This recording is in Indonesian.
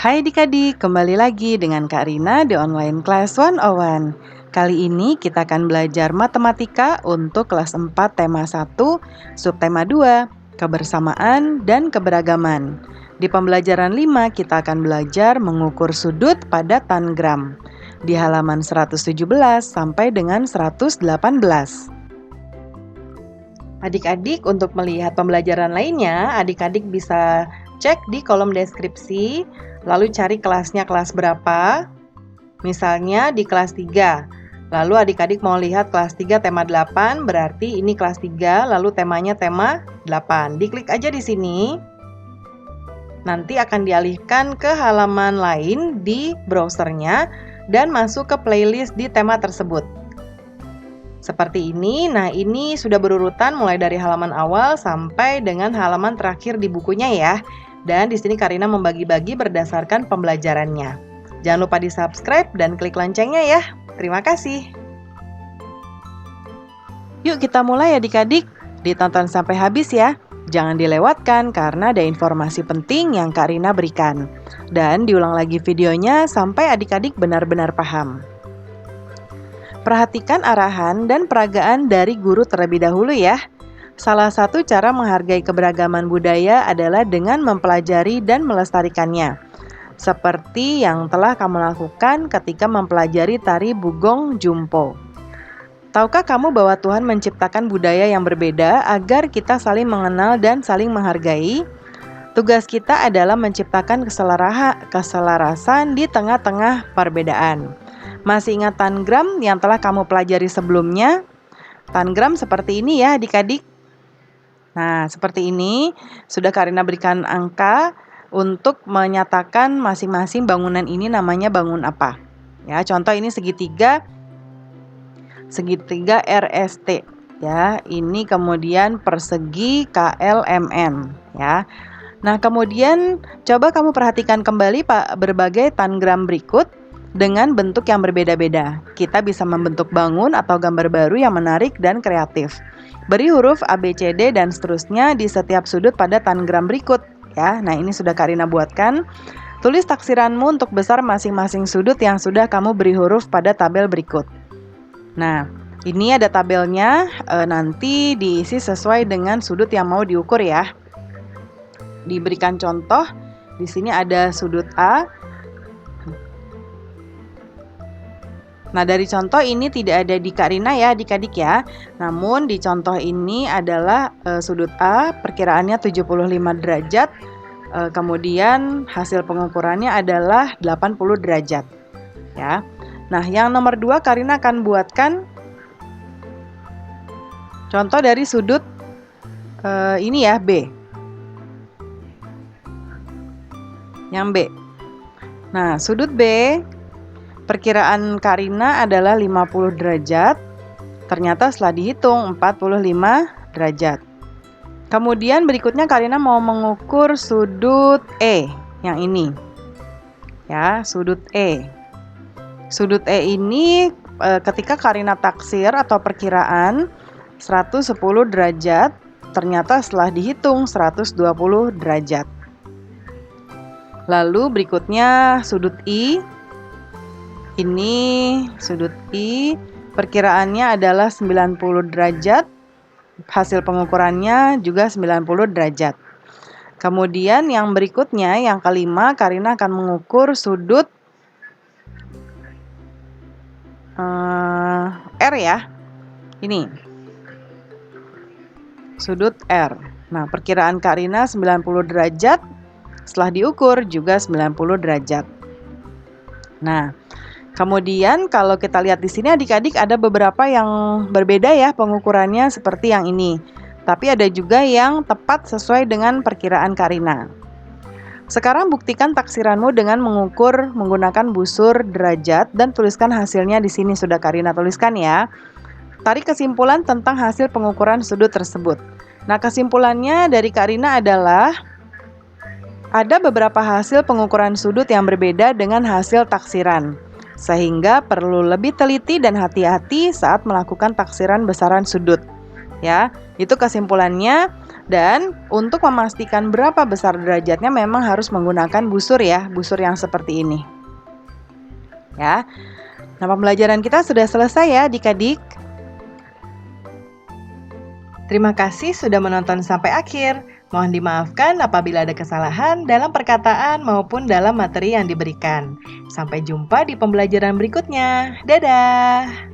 Hai adik-adik, kembali lagi dengan Kak Rina di Online Class 101. Kali ini kita akan belajar matematika untuk kelas 4 tema 1, subtema 2, kebersamaan dan keberagaman. Di pembelajaran 5 kita akan belajar mengukur sudut pada tangram di halaman 117 sampai dengan 118. Adik-adik, untuk melihat pembelajaran lainnya, adik-adik bisa cek di kolom deskripsi, lalu cari kelasnya kelas berapa. Misalnya di kelas 3. Lalu adik-adik mau lihat kelas 3 tema 8, berarti ini kelas 3, lalu temanya tema 8. Diklik aja di sini. Nanti akan dialihkan ke halaman lain di browsernya dan masuk ke playlist di tema tersebut. Seperti ini. Nah, ini sudah berurutan mulai dari halaman awal sampai dengan halaman terakhir di bukunya ya. Dan di sini Kak Rina membagi-bagi berdasarkan pembelajarannya. Jangan lupa di-subscribe dan klik loncengnya ya. Terima kasih. Yuk kita mulai adik-adik. Ditonton sampai habis ya. Jangan dilewatkan karena ada informasi penting yang Kak Rina berikan. Dan diulang lagi videonya sampai adik-adik benar-benar paham. Perhatikan arahan dan peragaan dari guru terlebih dahulu ya. Salah satu cara menghargai keberagaman budaya adalah dengan mempelajari dan melestarikannya. Seperti yang telah kamu lakukan ketika mempelajari tari Bugong Jumpo. Tahukah kamu bahwa Tuhan menciptakan budaya yang berbeda agar kita saling mengenal dan saling menghargai? Tugas kita adalah menciptakan keselarasan di tengah-tengah perbedaan. Masih ingat tangram yang telah kamu pelajari sebelumnya? Tangram seperti ini ya adik-adik. Nah, seperti ini sudah Kak Rina berikan angka untuk menyatakan masing-masing bangunan ini namanya bangun apa. Ya, contoh ini segitiga RST ya. Ini kemudian persegi KLMN ya. Nah, kemudian coba kamu perhatikan kembali berbagai tangram berikut. Dengan bentuk yang berbeda-beda, kita bisa membentuk bangun atau gambar baru yang menarik dan kreatif. Beri huruf A, B, C, D, dan seterusnya di setiap sudut pada tangram berikut. Ya, nah ini sudah Kak Rina buatkan. Tulis taksiranmu untuk besar masing-masing sudut yang sudah kamu beri huruf pada tabel berikut. Nah, ini ada tabelnya, nanti diisi sesuai dengan sudut yang mau diukur ya. Diberikan contoh, di sini ada sudut A. Nah, dari contoh ini tidak ada di Kak Rina ya adik-adik ya. Namun di contoh ini adalah sudut A, perkiraannya 75 derajat. Kemudian hasil pengukurannya adalah 80 derajat. Ya. Nah, yang nomor 2 Kak Rina akan buatkan contoh dari sudut ini ya, B. Yang B. Nah, sudut B perkiraan Kak Rina adalah 50 derajat. Ternyata setelah dihitung 45 derajat. Kemudian berikutnya Kak Rina mau mengukur sudut E yang ini. Ya, sudut E. Sudut E ini ketika Kak Rina taksir atau perkiraan 110 derajat, ternyata setelah dihitung 120 derajat. Lalu berikutnya sudut I. Ini sudut I, perkiraannya adalah 90 derajat, hasil pengukurannya juga 90 derajat. Kemudian yang berikutnya, yang kelima, Kak Rina akan mengukur sudut R ya. Ini, sudut R. Nah, perkiraan Kak Rina 90 derajat, setelah diukur juga 90 derajat. Nah, kemudian kalau kita lihat di sini adik-adik ada beberapa yang berbeda ya pengukurannya seperti yang ini. Tapi ada juga yang tepat sesuai dengan perkiraan Kak Rina. Sekarang buktikan taksiranmu dengan mengukur menggunakan busur derajat dan tuliskan hasilnya di sini sudah Kak Rina tuliskan ya. Tarik kesimpulan tentang hasil pengukuran sudut tersebut. Nah, kesimpulannya dari Kak Rina adalah ada beberapa hasil pengukuran sudut yang berbeda dengan hasil taksiran. Sehingga perlu lebih teliti dan hati-hati saat melakukan taksiran besaran sudut. Ya, itu kesimpulannya. Dan untuk memastikan berapa besar derajatnya memang harus menggunakan busur ya, busur yang seperti ini. Ya. Nah, pembelajaran kita sudah selesai ya adik-adik. Terima kasih sudah menonton sampai akhir. Mohon dimaafkan apabila ada kesalahan dalam perkataan maupun dalam materi yang diberikan. Sampai jumpa di pembelajaran berikutnya. Dadah!